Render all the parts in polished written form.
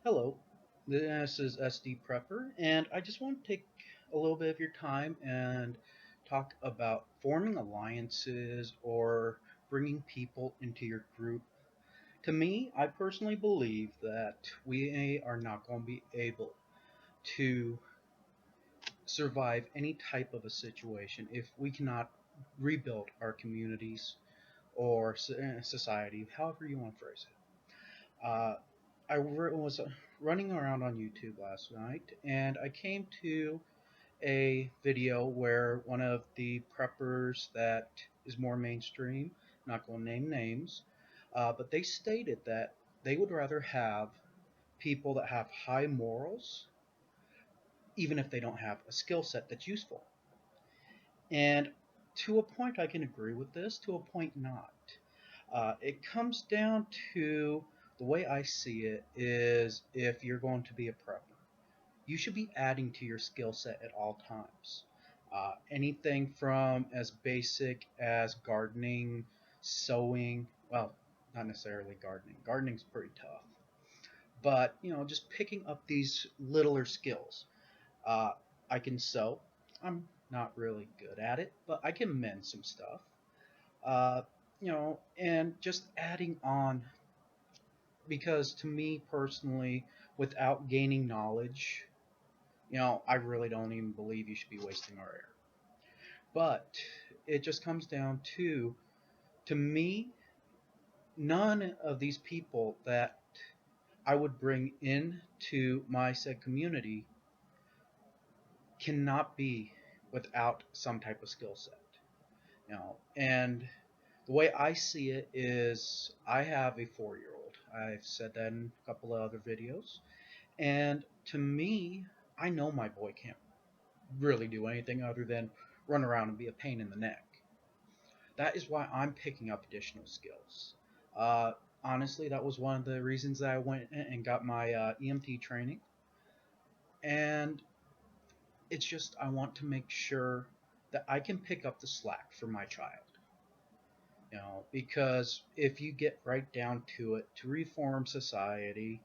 Hello, this is SD Prepper, and I just want to take a little bit of your time and talk about forming alliances or bringing people into your group. To me, I personally believe that we are not going to be able to survive any type of a situation if we cannot rebuild our communities or society, however you want to phrase it. Was running around on YouTube last night, and I came to a video where one of the preppers that is more mainstream, not going to name names, but they stated that they would rather have people that have high morals, even if they don't have a skill set that's useful. And to a point, I can agree with this, to a point, not. It comes down to the way I see it is if you're going to be a prepper, you should be adding to your skill set at all times. Anything from as basic as gardening, sewing, well, not necessarily gardening. Gardening's pretty tough. But, just picking up these littler skills. Uh, I can sew. I'm not really good at it, but I can mend some stuff. And just adding on because to me personally, without gaining knowledge, I really don't even believe you should be wasting our air. But it just comes down to me, none of these people that I would bring into my said community cannot be without some type of skill set. And the way I see it is I have a 4 year old. I've said that in a couple of other videos. And to me, I know my boy can't really do anything other than run around and be a pain in the neck. That is why I'm picking up additional skills. Uh, Honestly, that was one of the reasons that I went and got my EMT training. And it's just, I want to make sure that I can pick up the slack for my child. Because if you get right down to it, to reform society,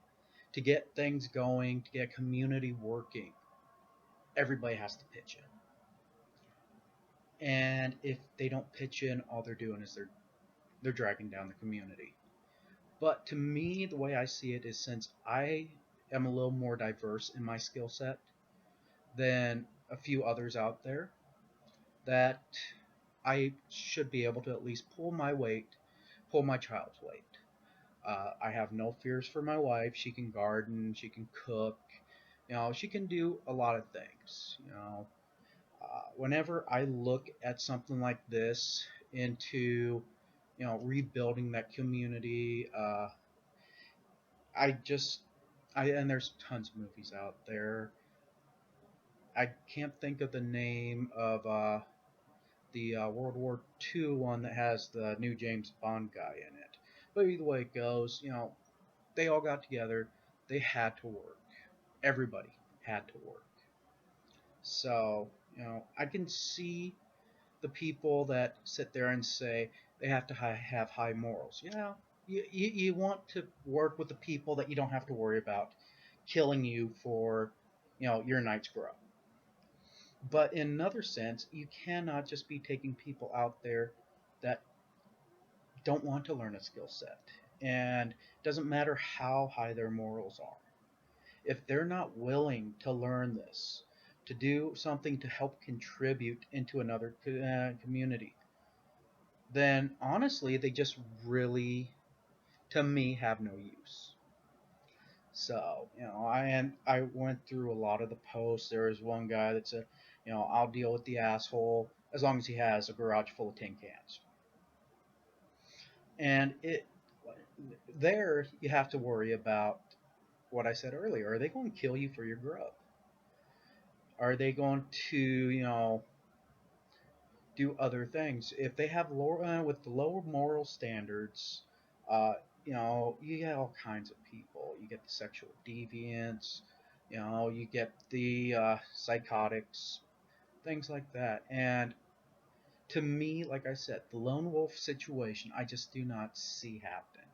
to get things going, to get community working, everybody has to pitch in. And if they don't pitch in, all they're doing is they're dragging down the community. But to me, the way I see it is since I am a little more diverse in my skill set than a few others out there, that I should be able to at least pull my weight, pull my child's weight. I have no fears for my wife. She can garden, she can cook, she can do a lot of things. Whenever I look at something like this into, rebuilding that community, I just, and there's tons of movies out there. I can't think of the name of the World War II one that has the new James Bond guy in it. But either way it goes, they all got together. They had to work. Everybody had to work. So, I can see the people that sit there and say they have to have high morals. You want to work with the people that you don't have to worry about killing you for, your night's grub. But in another sense, you cannot just be taking people out there that don't want to learn a skill set. And it doesn't matter how high their morals are. If they're not willing to learn this, to do something to help contribute into another community, then honestly, they just really, to me, have no use. So, I went through a lot of the posts. There was one guy that said, I'll deal with the asshole as long as he has a garage full of tin cans. And there you have to worry about what I said earlier. Are they going to kill you for your grub? Are they going to, do other things? If they have lower with the lower moral standards, uh, you get all kinds of people. You get the sexual deviants, you get the psychotics, things like that. And to me, like I said, the lone wolf situation, I just do not see happening.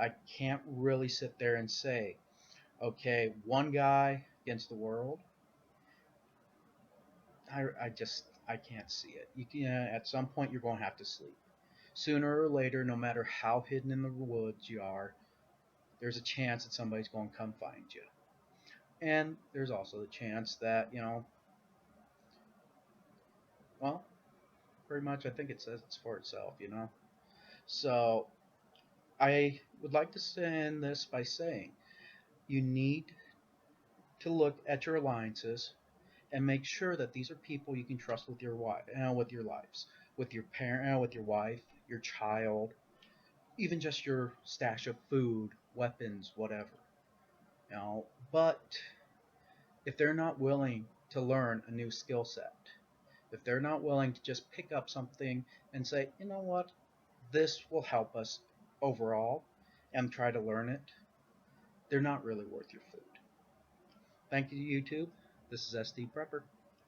I can't really sit there and say, Okay, one guy against the world. I can't see it. You can at some point you're going to have to sleep. Sooner or later, no matter how hidden in the woods you are, there's a chance that somebody's going to come find you. And there's also the chance that, well, pretty much I think it says it's for itself. So I would like to end this by saying you need to look at your alliances and make sure that these are people you can trust with your wife, with your lives, with your parent, with your wife, your child, even just your stash of food, weapons, whatever. You know, but if they're not willing to learn a new skill set, if they're not willing to just pick up something and say, you know what, this will help us overall, and try to learn it, they're not really worth your food. Thank you, YouTube. This is SD Prepper.